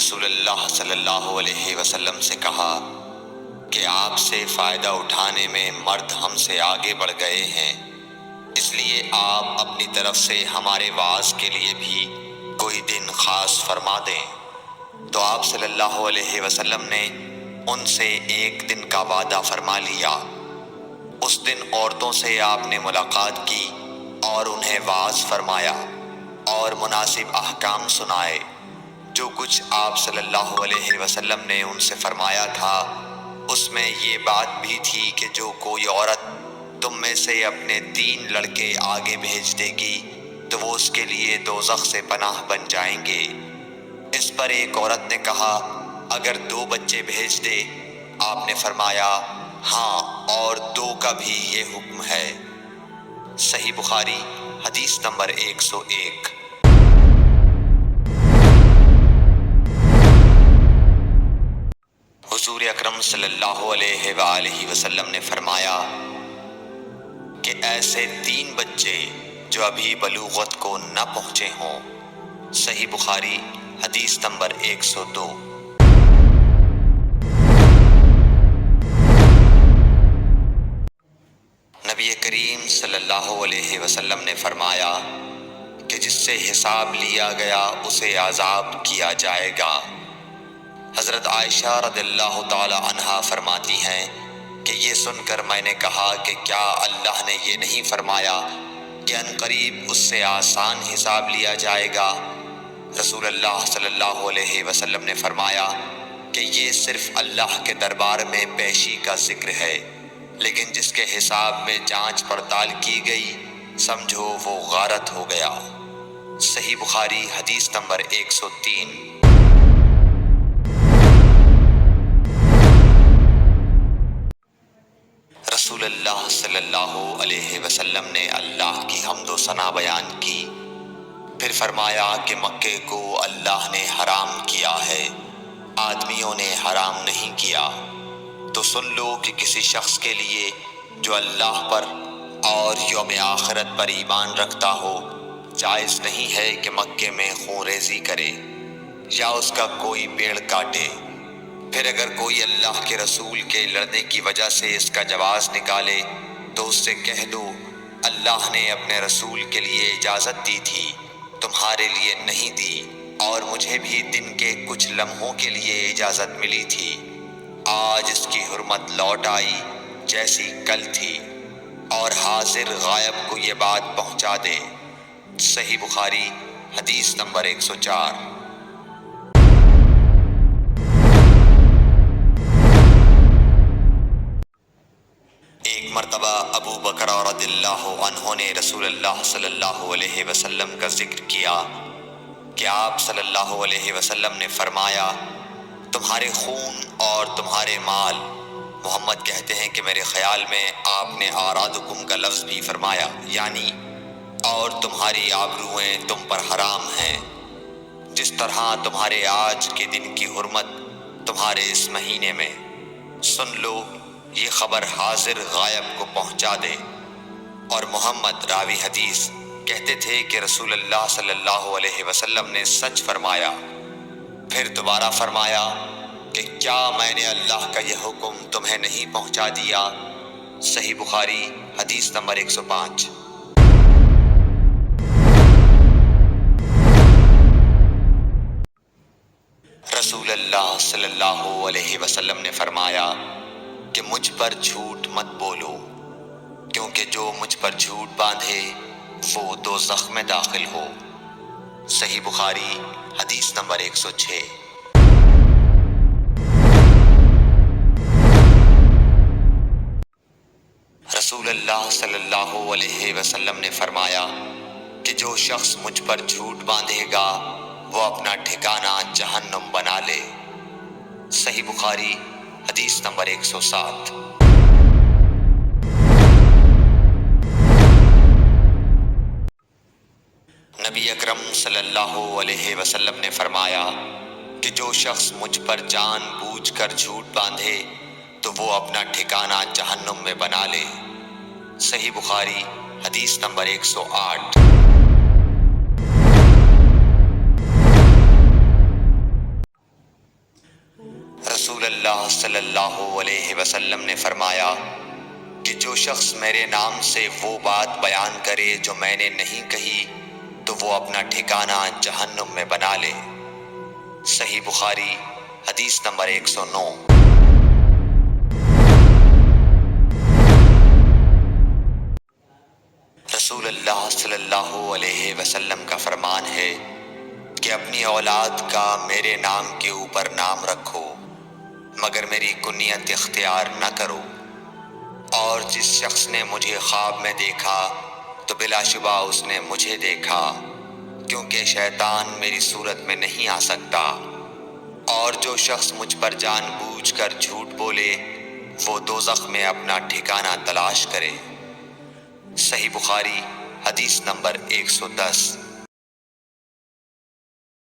رسول اللہ صلی اللہ علیہ وسلم سے کہا کہ آپ سے فائدہ اٹھانے میں مرد ہم سے آگے بڑھ گئے ہیں، اس لیے آپ اپنی طرف سے ہمارے واعظ کے لیے بھی کوئی دن خاص فرما دیں۔ تو آپ صلی اللہ علیہ وسلم نے ان سے ایک دن کا وعدہ فرما لیا۔ اس دن عورتوں سے آپ نے ملاقات کی اور انہیں واعظ فرمایا اور مناسب احکام سنائے۔ جو کچھ آپ صلی اللہ علیہ وسلم نے ان سے فرمایا تھا اس میں یہ بات بھی تھی کہ جو کوئی عورت تم میں سے اپنے 3 لڑکے آگے بھیج دے گی تو وہ اس کے لیے دوزخ سے پناہ بن جائیں گے۔ اس پر ایک عورت نے کہا اگر 2 بچے بھیج دے؟ آپ نے فرمایا ہاں، اور 2 کا بھی یہ حکم ہے۔ صحیح بخاری حدیث نمبر 101۔ حضور اکرم صلی اللہ علیہ وآلہ وسلم نے فرمایا کہ ایسے 3 بچے جو ابھی بلوغت کو نہ پہنچے ہوں۔ صحیح بخاری حدیث نمبر 102۔ نبی کریم صلی اللہ علیہ وسلم نے فرمایا کہ جس سے حساب لیا گیا اسے عذاب کیا جائے گا۔ حضرت عائشہ رضی اللہ تعالی عنہا فرماتی ہیں کہ یہ سن کر میں نے کہا کہ کیا اللہ نے یہ نہیں فرمایا کہ عنقریب اس سے آسان حساب لیا جائے گا؟ رسول اللہ صلی اللہ علیہ وسلم نے فرمایا کہ یہ صرف اللہ کے دربار میں پیشی کا ذکر ہے، لیکن جس کے حساب میں جانچ پڑتال کی گئی سمجھو وہ غارت ہو گیا۔ صحیح بخاری حدیث نمبر 103۔ رسول اللہ صلی اللہ علیہ وسلم نے اللہ کی حمد و ثنا بیان کی، پھر فرمایا کہ مکے کو اللہ نے حرام کیا ہے، آدمیوں نے حرام نہیں کیا۔ تو سن لو کہ کسی شخص کے لیے جو اللہ پر اور یوم آخرت پر ایمان رکھتا ہو جائز نہیں ہے کہ مکے میں خون ریزی کرے یا اس کا کوئی پیڑ کاٹے۔ پھر اگر کوئی اللہ کے رسول کے لڑنے کی وجہ سے اس کا جواز نکالے تو اس سے کہہ دو اللہ نے اپنے رسول کے لیے اجازت دی تھی، تمہارے لیے نہیں دی، اور مجھے بھی دن کے کچھ لمحوں کے لیے اجازت ملی تھی، آج اس کی حرمت لوٹ آئی جیسی کل تھی، اور حاضر غائب کو یہ بات پہنچا دے۔ صحیح بخاری حدیث نمبر 104۔ ایک مرتبہ ابو بکر رضی اللہ عنہ نے رسول اللہ صلی اللہ علیہ وسلم کا ذکر کیا کہ آپ صلی اللہ علیہ وسلم نے فرمایا تمہارے خون اور تمہارے مال، محمد کہتے ہیں کہ میرے خیال میں آپ نے اعراضکم کا لفظ بھی فرمایا، یعنی اور تمہاری آبروئیں تم پر حرام ہیں، جس طرح تمہارے آج کے دن کی حرمت تمہارے اس مہینے میں۔ سن لو یہ خبر حاضر غائب کو پہنچا دے۔ اور محمد راوی حدیث کہتے تھے کہ رسول اللہ صلی اللہ علیہ وسلم نے سچ فرمایا۔ پھر دوبارہ فرمایا کہ کیا میں نے اللہ کا یہ حکم تمہیں نہیں پہنچا دیا؟ صحیح بخاری حدیث نمبر 105۔ رسول اللہ صلی اللہ علیہ وسلم نے فرمایا کہ مجھ پر جھوٹ مت بولو، کیونکہ جو مجھ پر جھوٹ باندھے وہ دوزخ میں داخل ہو۔ صحیح بخاری حدیث نمبر 106۔ رسول اللہ صلی اللہ علیہ وسلم نے فرمایا کہ جو شخص مجھ پر جھوٹ باندھے گا وہ اپنا ٹھکانہ جہنم بنا لے۔ صحیح بخاری حدیث نمبر 107۔ نبی اکرم صلی اللہ علیہ وسلم نے فرمایا کہ جو شخص مجھ پر جان بوجھ کر جھوٹ باندھے تو وہ اپنا ٹھکانہ جہنم میں بنا لے۔ صحیح بخاری حدیث نمبر 108۔ اللہ صلی اللہ علیہ وسلم نے فرمایا کہ جو شخص میرے نام سے وہ بات بیان کرے جو میں نے نہیں کہی تو وہ اپنا ٹھکانہ جہنم میں بنا لے۔ صحیح بخاری حدیث نمبر 109۔ رسول اللہ صلی اللہ علیہ وسلم کا فرمان ہے کہ اپنی اولاد کا میرے نام کے اوپر نام رکھو مگر میری کنیت اختیار نہ کرو، اور جس شخص نے مجھے خواب میں دیکھا تو بلا شبہ اس نے مجھے دیکھا، کیونکہ شیطان میری صورت میں نہیں آ سکتا، اور جو شخص مجھ پر جان بوجھ کر جھوٹ بولے وہ دوزخ میں اپنا ٹھکانہ تلاش کرے۔ صحیح بخاری حدیث نمبر 110۔